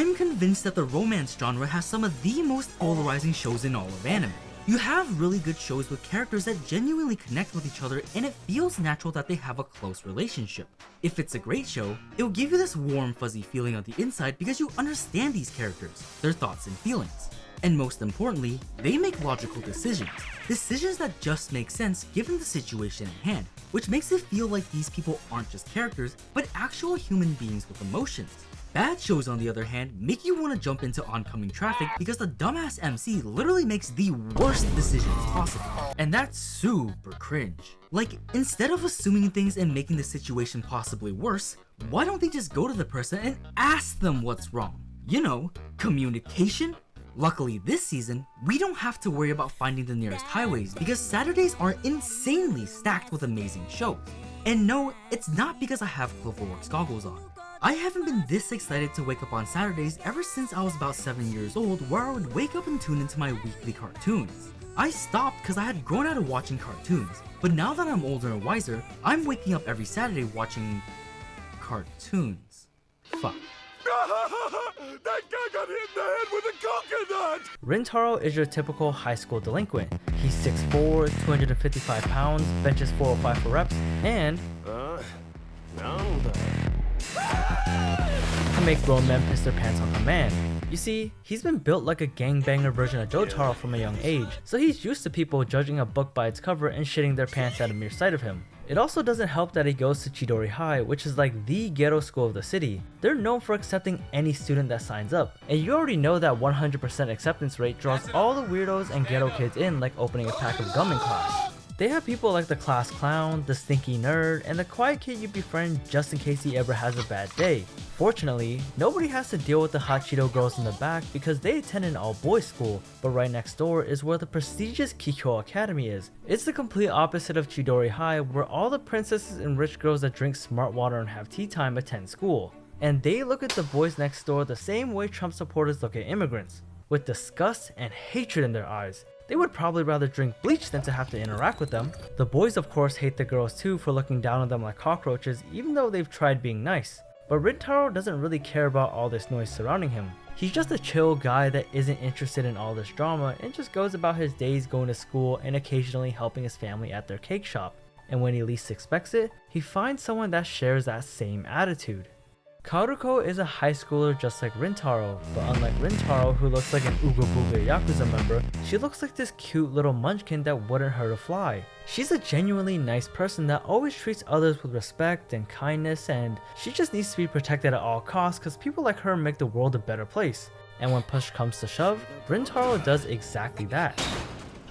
I'm convinced that the romance genre has some of the most polarizing shows in all of anime. You have really good shows with characters that genuinely connect with each other and it feels natural that they have a close relationship. If it's a great show, it will give you this warm fuzzy feeling on the inside because you understand these characters, their thoughts and feelings. And most importantly, they make logical decisions. Decisions that just make sense given the situation at hand, which makes it feel like these people aren't just characters, but actual human beings with emotions. Bad shows, on the other hand, make you want to jump into oncoming traffic because the dumbass MC literally makes the worst decisions possible. And that's super cringe. Like, instead of assuming things and making the situation possibly worse, why don't they just go to the person and ask them what's wrong? You know, communication? Luckily this season, we don't have to worry about finding the nearest highways because Saturdays are insanely stacked with amazing shows. And no, it's not because I have Cloverworks goggles on. I haven't been this excited to wake up on Saturdays ever since I was about 7 years old, where I would wake up and tune into my weekly cartoons. I stopped because I had grown out of watching cartoons, but now that I'm older and wiser, I'm waking up every Saturday watching cartoons. Fuck. That guy got hit in the head with a coconut! Rintaro is your typical high school delinquent. He's 6'4", 255 pounds, benches 405 for reps, and can make grown men piss their pants on command. You see, he's been built like a gangbanger version of Jotaro from a young age, so he's used to people judging a book by its cover and shitting their pants at a mere sight of him. It also doesn't help that he goes to Chidori High, which is like the ghetto school of the city. They're known for accepting any student that signs up, and you already know that 100% acceptance rate draws all the weirdos and ghetto kids in like opening a pack of gum in class. They have people like the class clown, the stinky nerd, and the quiet kid you befriend just in case he ever has a bad day. Fortunately, nobody has to deal with the hot Cheeto girls in the back because they attend an all-boys school, but right next door is where the prestigious Kikyo Academy is. It's the complete opposite of Chidori High, where all the princesses and rich girls that drink smart water and have tea time attend school. And they look at the boys next door the same way Trump supporters look at immigrants, with disgust and hatred in their eyes. They would probably rather drink bleach than to have to interact with them. The boys of course hate the girls too for looking down on them like cockroaches, even though they've tried being nice. But Rintaro doesn't really care about all this noise surrounding him. He's just a chill guy that isn't interested in all this drama and just goes about his days going to school and occasionally helping his family at their cake shop. And when he least expects it, he finds someone that shares that same attitude. Kaoruko is a high schooler just like Rintaro, but unlike Rintaro, who looks like an Ooga Booga Yakuza member, she looks like this cute little munchkin that wouldn't hurt a fly. She's a genuinely nice person that always treats others with respect and kindness, and she just needs to be protected at all costs because people like her make the world a better place. And when push comes to shove, Rintaro does exactly that.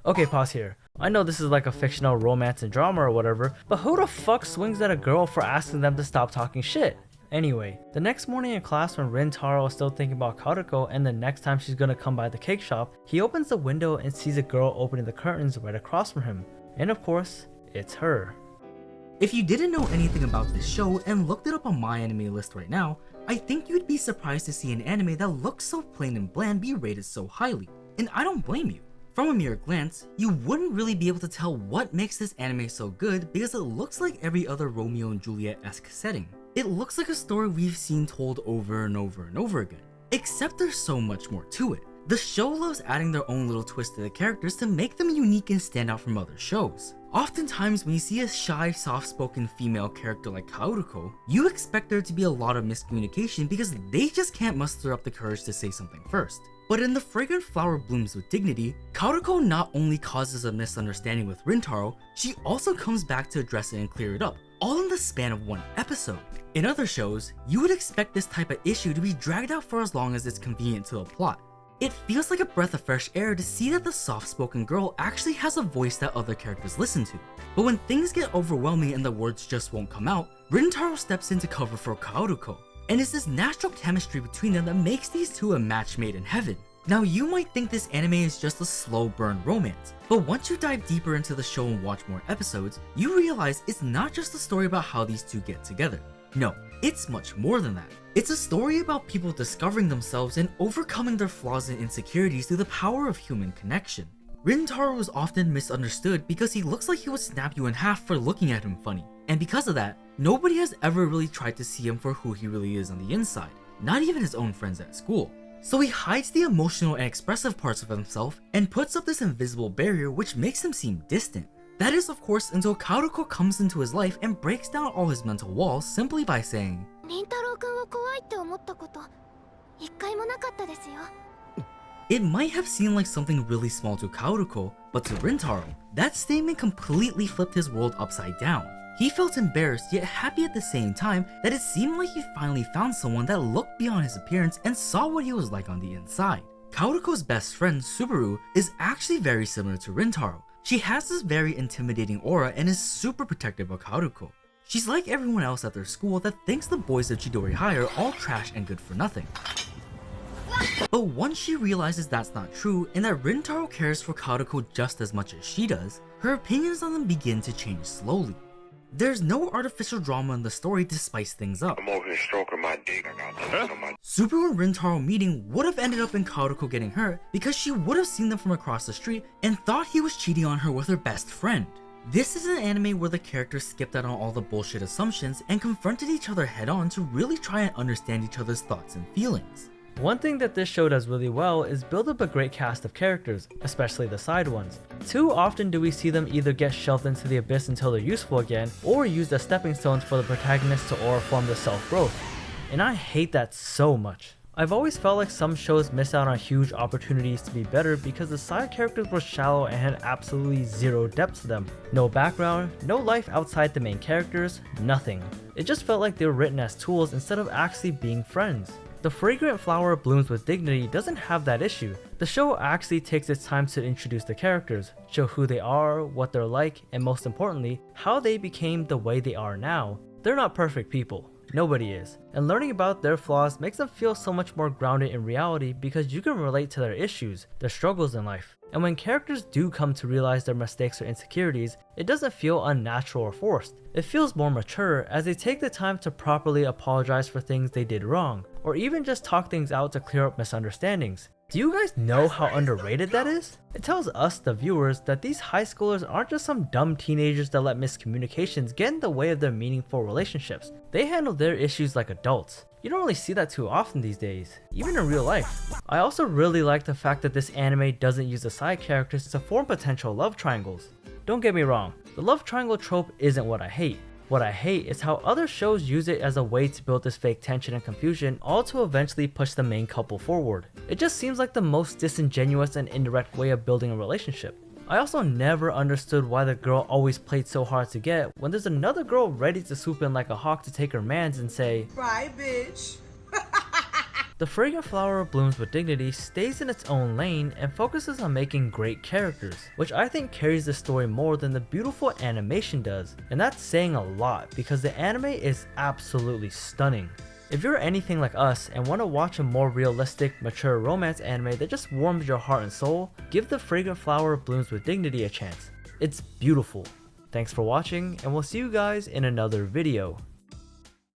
Okay, pause here. I know this is like a fictional romance and drama or whatever, but who the fuck swings at a girl for asking them to stop talking shit? Anyway, the next morning in class when Rintaro is still thinking about Kaoruko and the next time she's gonna come by the cake shop, he opens the window and sees a girl opening the curtains right across from him. And of course, it's her. If you didn't know anything about this show and looked it up on my anime list right now, I think you'd be surprised to see an anime that looks so plain and bland be rated so highly. And I don't blame you. From a mere glance, you wouldn't really be able to tell what makes this anime so good because it looks like every other Romeo and Juliet-esque setting. It looks like a story we've seen told over and over and over again, except there's so much more to it. The show loves adding their own little twist to the characters to make them unique and stand out from other shows. Oftentimes when you see a shy, soft-spoken female character like Kaoruko, you expect there to be a lot of miscommunication because they just can't muster up the courage to say something first. But in the Fragrant Flower Blooms with Dignity, Kaoruko not only causes a misunderstanding with Rintaro, she also comes back to address it and clear it up, all in the span of one episode. In other shows, you would expect this type of issue to be dragged out for as long as it's convenient to the plot. It feels like a breath of fresh air to see that the soft-spoken girl actually has a voice that other characters listen to. But when things get overwhelming and the words just won't come out, Rintaro steps in to cover for Kaoruko. And it's this natural chemistry between them that makes these two a match made in heaven. Now you might think this anime is just a slow burn romance, but once you dive deeper into the show and watch more episodes, you realize it's not just a story about how these two get together. No, it's much more than that. It's a story about people discovering themselves and overcoming their flaws and insecurities through the power of human connection. Rintaro is often misunderstood because he looks like he would snap you in half for looking at him funny, and because of that, nobody has ever really tried to see him for who he really is on the inside. not even his own friends at school. So he hides the emotional and expressive parts of himself and puts up this invisible barrier which makes him seem distant. That is of course until Kaoruko comes into his life and breaks down all his mental walls simply by saying, 凛太郎君を怖いって思ったこと一回もなかったですよ It might have seemed like something really small to Kaoruko, but to Rintaro, that statement completely flipped his world upside down. He felt embarrassed yet happy at the same time that it seemed like he finally found someone that looked beyond his appearance and saw what he was like on the inside. Kaoruko's best friend, Subaru, is actually very similar to Rintaro. She has this very intimidating aura and is super protective of Kaoruko. She's like everyone else at their school that thinks the boys of Chidori High are all trash and good for nothing. But once she realizes that's not true and that Rintaro cares for Kaoruko just as much as she does, her opinions on them begin to change slowly. There's no artificial drama in the story to spice things up. I'm over here stroking my dick. I got my Subaru and Rintaro meeting would have ended up in Kaoruko getting hurt because she would have seen them from across the street and thought he was cheating on her with her best friend. This is an anime where the characters skipped out on all the bullshit assumptions and confronted each other head on to really try and understand each other's thoughts and feelings. One thing that this show does really well is build up a great cast of characters, especially the side ones. Too often do we see them either get shelved into the abyss until they're useful again, or used as stepping stones for the protagonist to aura form their self-growth. And I hate that so much. I've always felt like some shows miss out on huge opportunities to be better because the side characters were shallow and had absolutely zero depth to them. No background, no life outside the main characters, nothing. It just felt like they were written as tools instead of actually being friends. The Fragrant Flower Blooms with Dignity doesn't have that issue. The show actually takes its time to introduce the characters, show who they are, what they're like, and most importantly, how they became the way they are now. They're not perfect people. Nobody is. And learning about their flaws makes them feel so much more grounded in reality because you can relate to their issues, their struggles in life. And when characters do come to realize their mistakes or insecurities, it doesn't feel unnatural or forced. It feels more mature as they take the time to properly apologize for things they did wrong, or even just talk things out to clear up misunderstandings. Do you guys know how underrated that is? It tells us, the viewers, that these high schoolers aren't just some dumb teenagers that let miscommunications get in the way of their meaningful relationships. They handle their issues like adults. You don't really see that too often these days, even in real life. I also really like the fact that this anime doesn't use the side characters to form potential love triangles. Don't get me wrong, the love triangle trope isn't what I hate. What I hate is how other shows use it as a way to build this fake tension and confusion, all to eventually push the main couple forward. It just seems like the most disingenuous and indirect way of building a relationship. I also never understood why the girl always played so hard to get when there's another girl ready to swoop in like a hawk to take her mans and say, "Bye, bitch." The Fragrant Flower Blooms with Dignity stays in its own lane and focuses on making great characters, which I think carries the story more than the beautiful animation does. And that's saying a lot because the anime is absolutely stunning. If you're anything like us and want to watch a more realistic, mature romance anime that just warms your heart and soul, give the Fragrant Flower Blooms with Dignity a chance. It's beautiful. Thanks for watching, and we'll see you guys in another video.